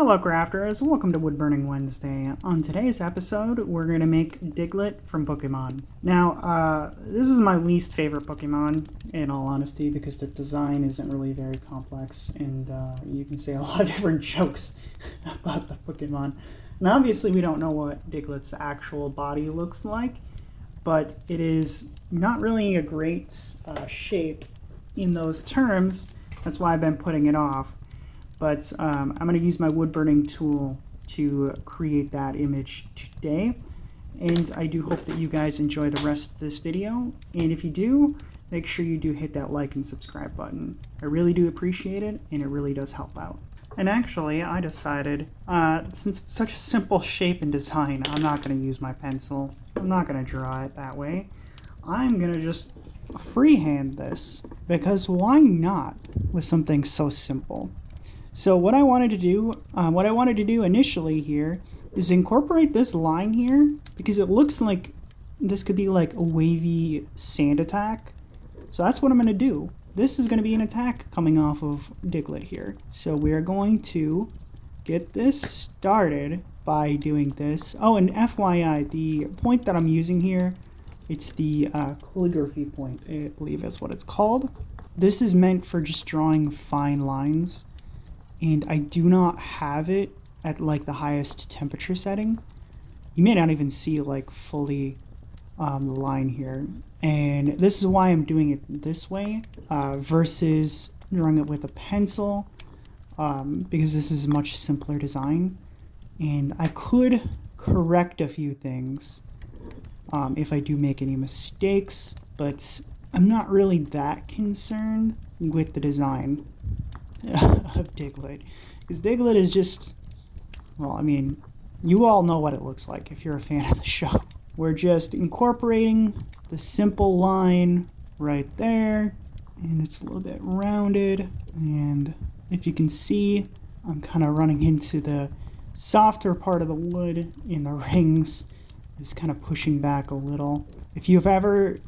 Hello crafters, welcome to Wood Burning Wednesday. On today's episode, we're going to make Diglett from Pokémon. Now, this is my least favorite Pokémon, in all honesty, because the design isn't really very complex, and you can say a lot of different jokes about the Pokémon. And obviously we don't know what Diglett's actual body looks like, but it is not really a great shape in those terms. That's why I've been putting it off. But I'm going to use my wood burning tool to create that image today. And I do hope that you guys enjoy the rest of this video. And if you do, make sure you do hit that like and subscribe button. I really do appreciate it, and it really does help out. And actually, I decided, since it's such a simple shape and design, I'm not going to use my pencil. I'm not going to draw it that way. I'm going to just freehand this, because why not with something so simple? So what I wanted to do initially here is incorporate this line here, because it looks like this could be like a wavy sand attack. So that's what I'm going to do. This is going to be an attack coming off of Diglett here. So we're going to get this started by doing this. Oh, and FYI, the point that I'm using here, it's the calligraphy point, I believe is what it's called. This is meant for just drawing fine lines. And I do not have it at like the highest temperature setting. You may not even see like fully the line here. And this is why I'm doing it this way versus drawing it with a pencil, because this is a much simpler design. And I could correct a few things if I do make any mistakes, but I'm not really that concerned with the design of Diglett, because Diglett is just, well, I mean, you all know what it looks like if you're a fan of the show. We're just incorporating the simple line right there, and it's a little bit rounded, and if you can see, I'm kind of running into the softer part of the wood in the rings, just kind of pushing back a little. If you've ever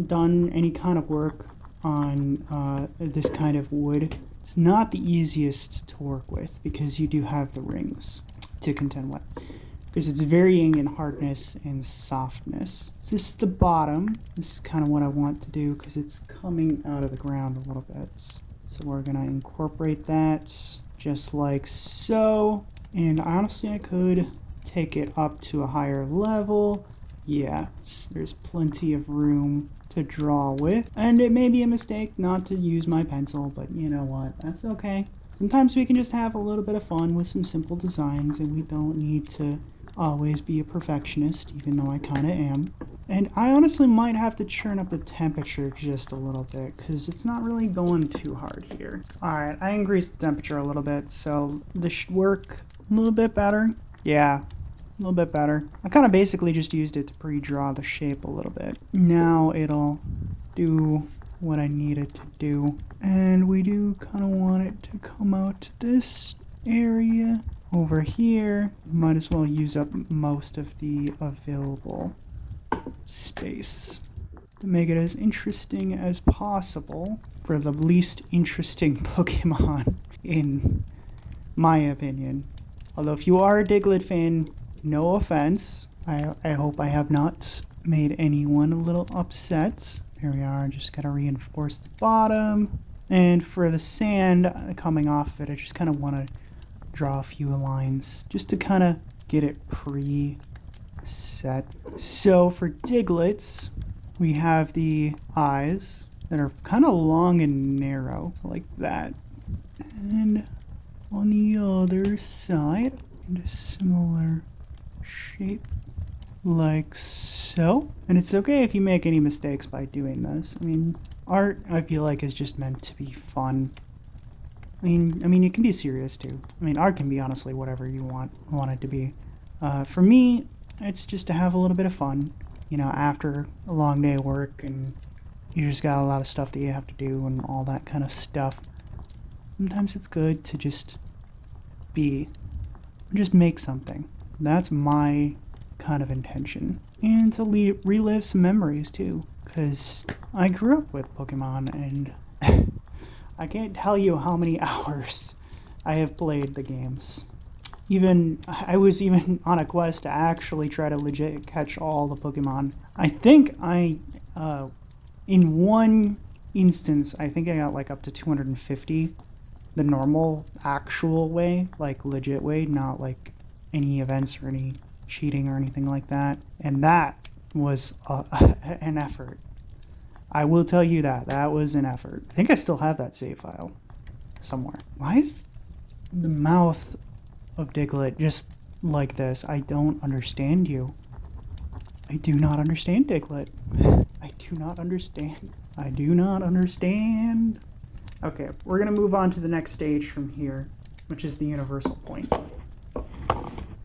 done any kind of work on this kind of wood, it's not the easiest to work with, because you do have the rings to contend with, because it's varying in hardness and softness. This is the bottom. This is kind of what I want to do, because it's coming out of the ground a little bit. So we're going to incorporate that just like so. And honestly, I could take it up to a higher level. Yeah, there's plenty of room to draw with, and it may be a mistake not to use my pencil, but you know what, that's okay. Sometimes we can just have a little bit of fun with some simple designs, and we don't need to always be a perfectionist, even though I kind of am. And I honestly might have to churn up the temperature just a little bit, because it's not really going too hard here. Alright, I increased the temperature a little bit, so this should work a little bit better. Yeah, a little bit better. I kind of basically just used it to pre-draw the shape a little bit. Now it'll do what I need it to do. And we do kind of want it to come out to this area over here. Might as well use up most of the available space to make it as interesting as possible for the least interesting Pokemon, in my opinion. Although if you are a Diglett fan, no offense. I hope I have not made anyone a little upset. There we are. Just gotta reinforce the bottom. And for the sand coming off of it, I just kind of want to draw a few lines just to kind of get it pre-set. So for Digletts, we have the eyes that are kind of long and narrow, like that. And on the other side, a similar shape like so. And it's okay if you make any mistakes by doing this. I mean, art, I feel like, is just meant to be fun. I mean, it can be serious too. I mean, art can be honestly whatever you want it to be. For me, it's just to have a little bit of fun, you know, after a long day of work and you just got a lot of stuff that you have to do and all that kind of stuff. Sometimes it's good to just make something. That's my kind of intention. And to relive some memories too, because I grew up with Pokemon, and I can't tell you how many hours I have played the games. I was even on a quest to actually try to legit catch all the Pokemon. I think in one instance, I think I got like up to 250, the normal, actual way, like legit way, not like any events or any cheating or anything like that. And that was an effort. I will tell you that was an effort. I think I still have that save file somewhere. Why is the mouth of Diglett just like this? I don't understand you. I do not understand, Diglett. I do not understand. I do not understand. Okay, we're gonna move on to the next stage from here, which is the universal point.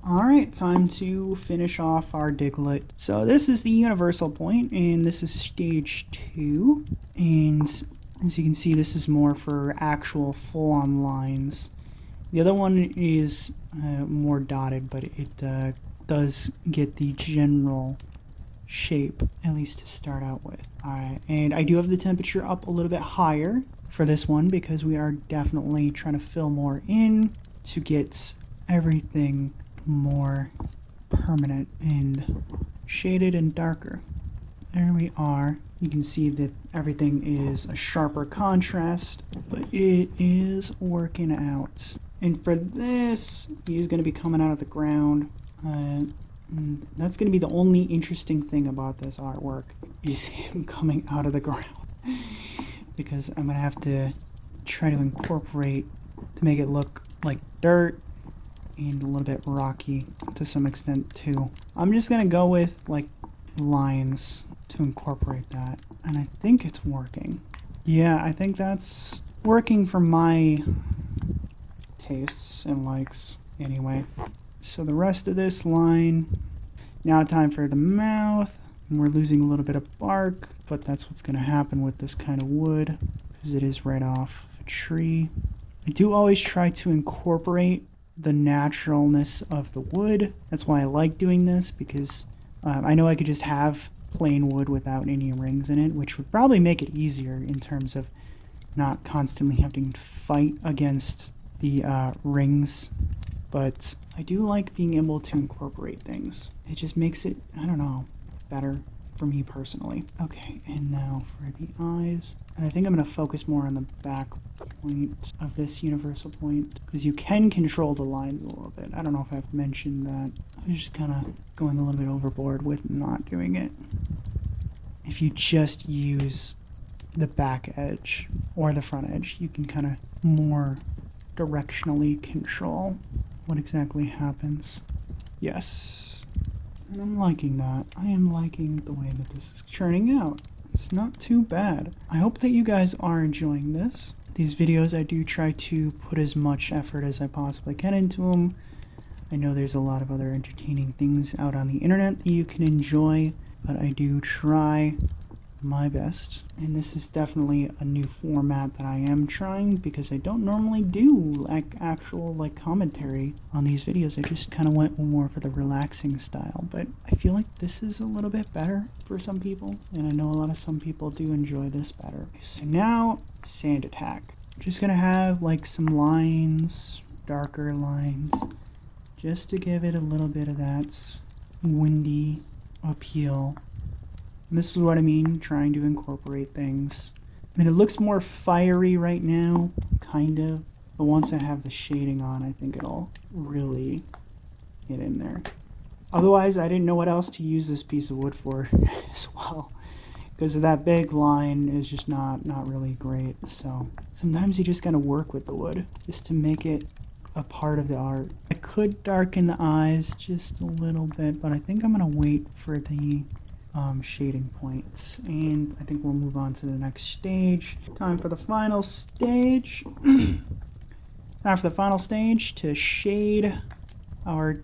Alright, time to finish off our Diglett. So this is the universal point, and this is stage 2. And as you can see, this is more for actual full-on lines. The other one is more dotted, but it does get the general shape, at least to start out with. Alright, and I do have the temperature up a little bit higher for this one because we are definitely trying to fill more in to get everything more permanent and shaded and darker. There we are. You can see that everything is a sharper contrast, but it is working out. And for this, he's going to be coming out of the ground. And that's going to be the only interesting thing about this artwork, is him coming out of the ground. Because I'm going to have to try to incorporate to make it look like dirt and a little bit rocky to some extent too. I'm just going to go with like lines to incorporate that. And I think it's working. Yeah, I think that's working for my tastes and likes anyway. So the rest of this line, now time for the mouth. And we're losing a little bit of bark, but that's what's going to happen with this kind of wood because it is right off a tree. I do always try to incorporate the naturalness of the wood. That's why I like doing this, because I know I could just have plain wood without any rings in it, which would probably make it easier in terms of not constantly having to fight against the rings. But I do like being able to incorporate things. It just makes it, I don't know, better for me personally. Okay, and now for the eyes. And I think I'm going to focus more on the back point of this universal point, because you can control the lines a little bit. I don't know if I've mentioned that. I was just kind of going a little bit overboard with not doing it. If you just use the back edge or the front edge, you can kind of more directionally control what exactly happens. Yes. And I'm liking that. I am liking the way that this is churning out. It's not too bad. I hope that you guys are enjoying this. These videos, I do try to put as much effort as I possibly can into them. I know there's a lot of other entertaining things out on the internet that you can enjoy, but I do try my best. And this is definitely a new format that I am trying, because I don't normally do like actual like commentary on these videos. I just kind of went more for the relaxing style, but I feel like this is a little bit better for some people, and I know a lot of some people do enjoy this better. So now, sand attack. Just gonna have like some lines, darker lines, just to give it a little bit of that windy appeal. And this is what I mean, trying to incorporate things. I mean, it looks more fiery right now, kind of. But once I have the shading on, I think it'll really get in there. Otherwise, I didn't know what else to use this piece of wood for as well, because that big line is just not really great. So sometimes you just gotta work with the wood just to make it a part of the art. I could darken the eyes just a little bit, but I think I'm gonna wait for the shading points, and I think we'll move on to the next stage. Time for the final stage. Time for the final stage to shade our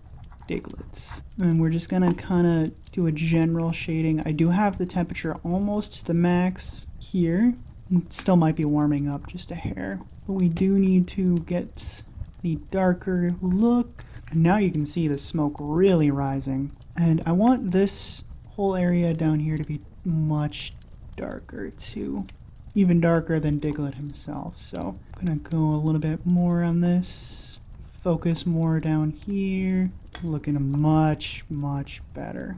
Diglett. And we're just gonna kind of do a general shading. I do have the temperature almost to the max here. It still might be warming up just a hair, but we do need to get the darker look. And now you can see the smoke really rising. And I want this whole area down here to be much darker too. Even darker than Diglett himself. So I'm gonna go a little bit more on this focus more down here. Looking much, much better.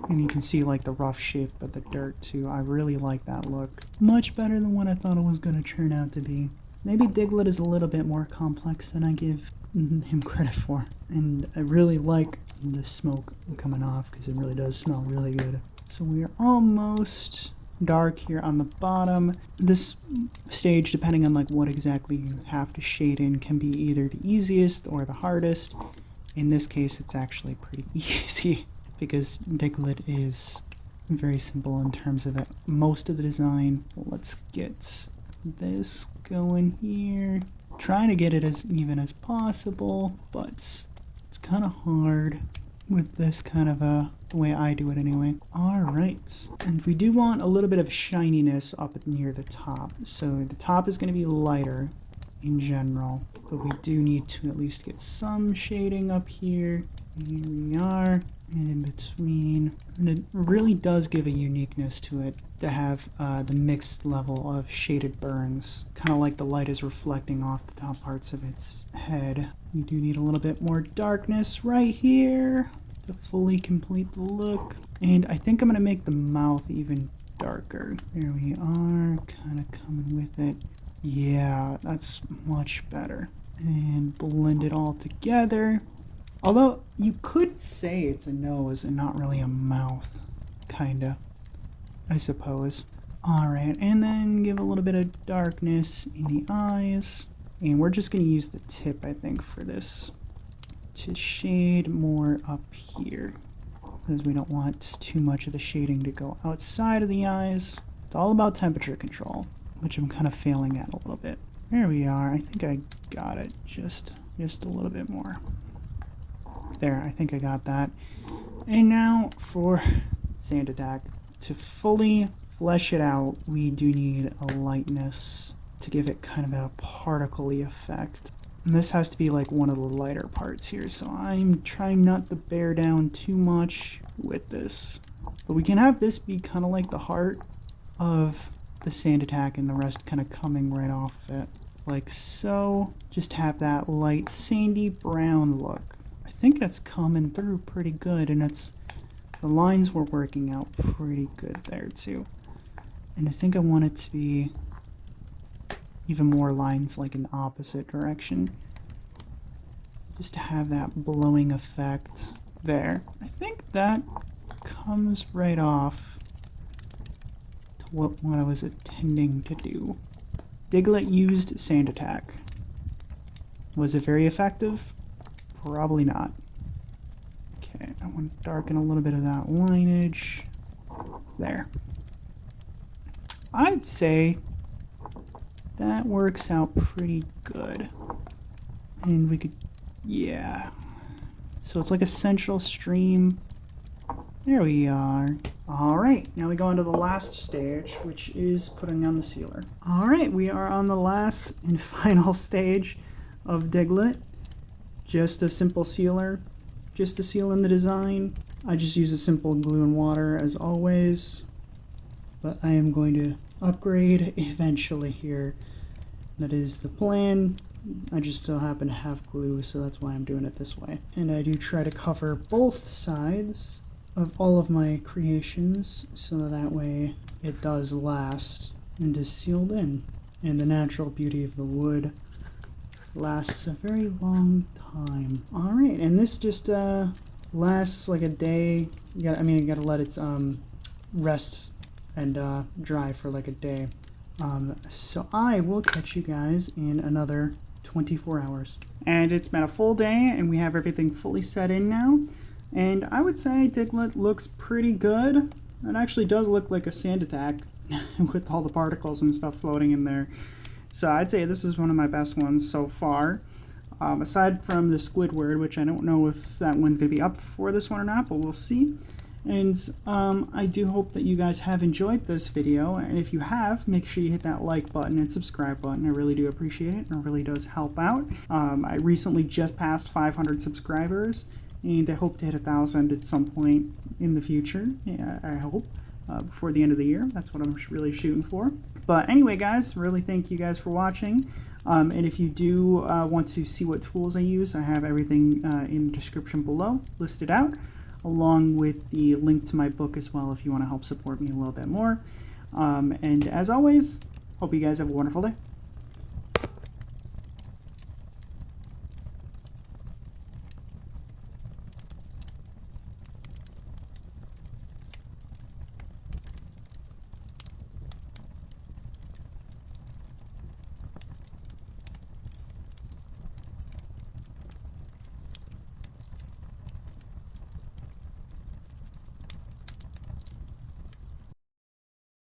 And you can see like the rough shape of the dirt too. I really like that look. Much better than what I thought it was going to turn out to be. Maybe Diglett is a little bit more complex than I give him credit for. And I really like the smoke coming off because it really does smell really good. So we are almost dark here on the bottom. This stage, depending on like what exactly you have to shade in, can be either the easiest or the hardest. In this case, it's actually pretty easy because Diglett is very simple in terms of most of the design. Let's get this going here. Trying to get it as even as possible, but it's kind of hard with this kind of the way I do it anyway. Alright, and we do want a little bit of shininess up near the top. So the top is going to be lighter in general, but we do need to at least get some shading up here. Here we are, and in between. And it really does give a uniqueness to it to have the mixed level of shaded burns, kind of like the light is reflecting off the top parts of its head. We do need a little bit more darkness right here to fully complete the look. And I think I'm going to make the mouth even darker. There we are, kind of coming with it. Yeah, that's much better. And blend it all together. Although you could say it's a nose and not really a mouth, kinda, I suppose. Alright, and then give a little bit of darkness in the eyes. And we're just going to use the tip, I think, for this to shade more up here, because we don't want too much of the shading to go outside of the eyes. It's all about temperature control, which I'm kind of failing at a little bit. There we are. I think I got it just a little bit more. There, I think I got that. And now for Sand Attack. To fully flesh it out, we do need a lightness to give it kind of a particle-y effect. And this has to be like one of the lighter parts here, so I'm trying not to bear down too much with this. But we can have this be kind of like the heart of the Sand Attack and the rest kind of coming right off of it. Like so. Just have that light sandy brown look. I think that's coming through pretty good, and it's the lines were working out pretty good there too. And I think I want it to be even more lines like in the opposite direction, just to have that blowing effect there. I think that comes right off to what I was intending to do. Diglett used Sand Attack. Was it very effective? Probably not. Okay, I want to darken a little bit of that lineage. There. I'd say that works out pretty good. And we could, yeah. So it's like a central stream. There we are. Alright, now we go on to the last stage, which is putting on the sealer. Alright, we are on the last and final stage of Diglett. Just a simple sealer, just to seal in the design. I just use a simple glue and water as always, but I am going to upgrade eventually here. That is the plan. I just still happen to have glue, so that's why I'm doing it this way. And I do try to cover both sides of all of my creations so that way it does last and is sealed in. And the natural beauty of the wood lasts a very long time. Alright, and this just lasts like a day. You gotta let it rest and dry for like a day. So I will catch you guys in another 24 hours. And it's been a full day and we have everything fully set in now. And I would say Diglett looks pretty good. It actually does look like a Sand Attack with all the particles and stuff floating in there. So I'd say this is one of my best ones so far. Aside from the Squidward, which I don't know if that one's going to be up for this one or not, but we'll see. And I do hope that you guys have enjoyed this video, and if you have, make sure you hit that like button and subscribe button. I really do appreciate it, and it really does help out. I recently just passed 500 subscribers, and I hope to hit 1,000 at some point in the future. Yeah, I hope. Before the end of the year. That's what I'm really shooting for. But anyway, guys, really thank you guys for watching. And if you do want to see what tools I use, I have everything in the description below listed out, along with the link to my book as well if you want to help support me a little bit more. And as always, hope you guys have a wonderful day.